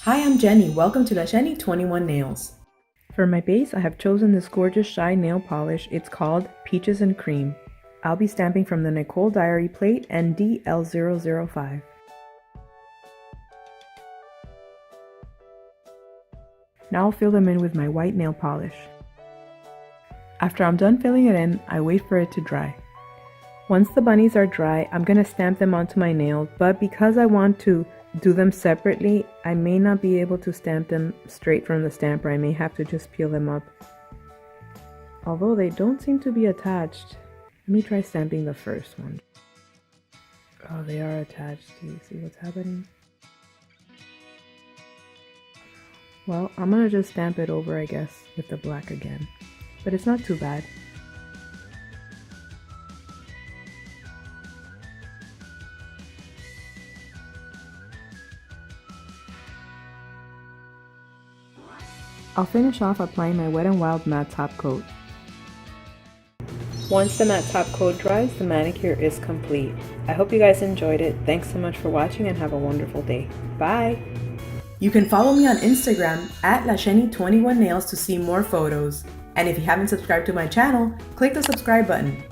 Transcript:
Hi, I'm Jenny. Welcome to LaShenny21Nails. For my base, I have chosen this gorgeous shine nail polish. It's called Peaches and Cream. I'll be stamping from the Nicole Diary plate ND-L005. Now I'll fill them in with my white nail polish. After I'm done filling it in, I wait for it to dry. Once the bunnies are dry, I'm going to stamp them onto my nails, but because I want to do them separately, I may not be able to stamp them straight from the stamper. I may have to just peel them up. Although they don't seem to be attached. Let me try stamping the first one. Oh, they are attached. Do you see what's happening? Well, I'm gonna just stamp it over, I guess, with the black again. But it's not too bad. I'll finish off applying my Wet n Wild matte top coat. Once the matte top coat dries, the manicure is complete. I hope you guys enjoyed it. Thanks so much for watching and have a wonderful day. Bye! You can follow me on Instagram at LaShenny21Nails to see more photos. And if you haven't subscribed to my channel, click the subscribe button.